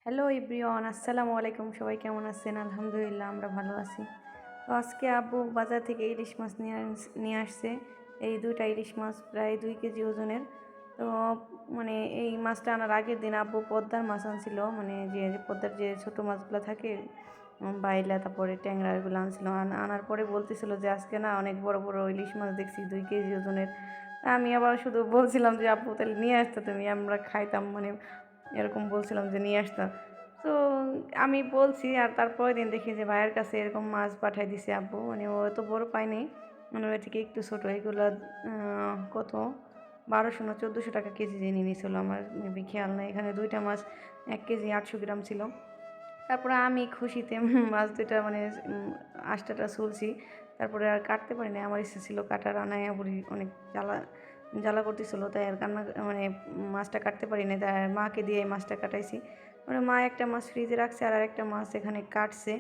Hello everyone, আসসালামু আলাইকুম। সবাই কেমন আছেন? আলহামদুলিল্লাহ, আমরা ভালো আছি। তো আজকে আব্বু বাজার থেকে ইলিশ মাছ নিয়ে আসছে। এই দুইটা ইলিশ মাছ প্রায় 2 কেজি ওজনের। তো মানে এই মাছটা আনার আগের দিন আব্বু পদ্মার মাছ আনছিল, মানে যে পদ্মার যে ছোটো মাছগুলো থাকে, বাইলা তারপরে ট্যাংরা, এগুলো আনছিল। আনার পরে বলতেছিল যে আজকে না অনেক বড় বড় ইলিশ মাছ দেখছি 2 কেজি ওজনের। আমি আবার শুধু বলছিলাম যে আব্বু তাহলে নিয়ে আসতো তুমি, আমরা খাইতাম, মানে এরকম বলছিলাম যে নিয়ে আসতাম। তো আমি বলছি, আর তারপরের দিন দেখি যে ভাইয়ের কাছে এরকম মাছ পাঠাই দিছে আব্বু, মানে ও এত বড় পায়নি, মানে ওর থেকে একটু ছোটো। এগুলো কত 1200 না 1400 টাকা কেজি নিয়ে নিয়েছিল, আমার মেবি খেয়াল নেই। এখানে দুইটা মাছ 1 কেজি 800 গ্রাম ছিল। তারপরে আমি খুশিতে মাছ দুইটা মানে আষ্টাটা ছুলছি। তারপরে আর কাটতে পারি না, আমার ইচ্ছে ছিল কাটার, আনায় বুড়ি অনেক জ্বালা জ্বালা করতেছিল, তাই আর মানে মাছটা কাটতে পারি না, তাই মাকে দিয়ে এই মাছটা কাটাইছি। মানে মা একটা মাছ ফ্রিজে রাখছে আর একটা মাছ এখানে কাটছে,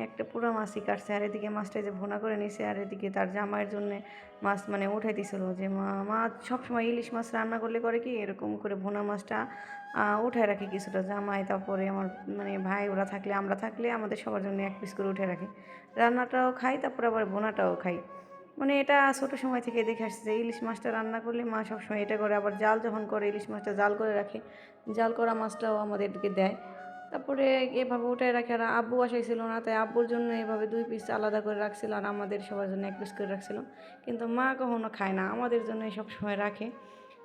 একটা পুরো মাছই কাটছে। আর এদিকে মাছটা যে ভুনা করে নিছে, আর এদিকে তার জামাইয়ের জন্য মাছ মানে উঠাইতেছিল। যে মা সবসময় ইলিশ মাছ রান্না করলে করে কি এরকম করে ভুনা মাছটা উঠায় রাখি কিছুটা, জামাই তারপরে আমার মানে ভাই ওরা থাকলে, আমরা থাকলে আমাদের সবার জন্য 1 পিস করে উঠে রাখি। রান্নাটাও খাই, তারপরে আবার ভুনাটাও খাই। মানে এটা ছোটো সময় থেকে দেখে আসছে যে ইলিশ মাছটা রান্না করলে মা সবসময় এটা করে। আবার জাল যখন করে ইলিশ মাছটা জাল করে রাখে, জাল করা মাছটাও আমাদেরকে দেয়। তারপরে এভাবে উঠে রাখে। আর আব্বু আসাইছিল না, তাই আব্বুর জন্য এভাবে 2 পিস আলাদা করে রাখছিল, আর আমাদের সবার জন্য 1 পিস করে রাখছিল। কিন্তু মা কখনো খায় না, আমাদের জন্যই সবসময় রাখে।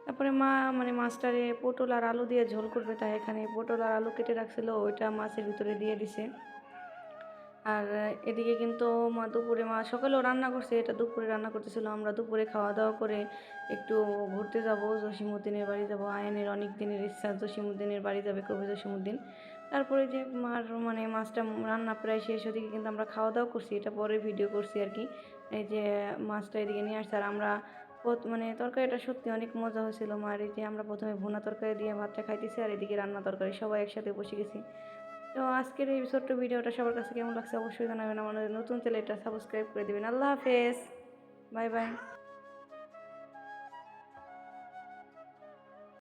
তারপরে মা মানে মাছটারে পটল আর আলু দিয়ে ঝোল করবে, তাই এখানে পটল আর আলু কেটে রাখছিল, ওইটা মাছের ভিতরে দিয়ে দিছে। আর এদিকে কিন্তু মা সকালেও রান্না করছে, এটা দুপুরে রান্না করতেছিল। আমরা দুপুরে খাওয়া দাওয়া করে একটু ঘুরতে যাব, জসিমউদ্দিনের বাড়ি যাব। আয়ানের অনেক দিনের ইচ্ছা জসিমউদ্দিনের বাড়ি যাবে, কবি জসিমউদ্দিন। তারপরে যে মার মানে মাছটা রান্না প্রায় শেষ, ওদিকে কিন্তু আমরা খাওয়া দাওয়া করছি, এটা পরে ভিডিও করছি আর কি। এই যে মাছটা এদিকে নিয়ে আসছে, আর আমরা মানে তরকারিটা সত্যি অনেক মজা হয়েছিল মার। এই যে আমরা প্রথমে ভুনা তরকারি দিয়ে ভাতটা খাইতেছি, আর এদিকে রান্না তরকারি, সবাই একসাথে বসে গেছি। তো আজকের এই ছোট্ট ভিডিওটা সবার কাছে কেমন লাগছে অবশ্যই জানাবেন। আমাদের নতুন চ্যানেলটা সাবস্ক্রাইব করে দেবেন। আল্লাহ হাফেজ, বাই বাই।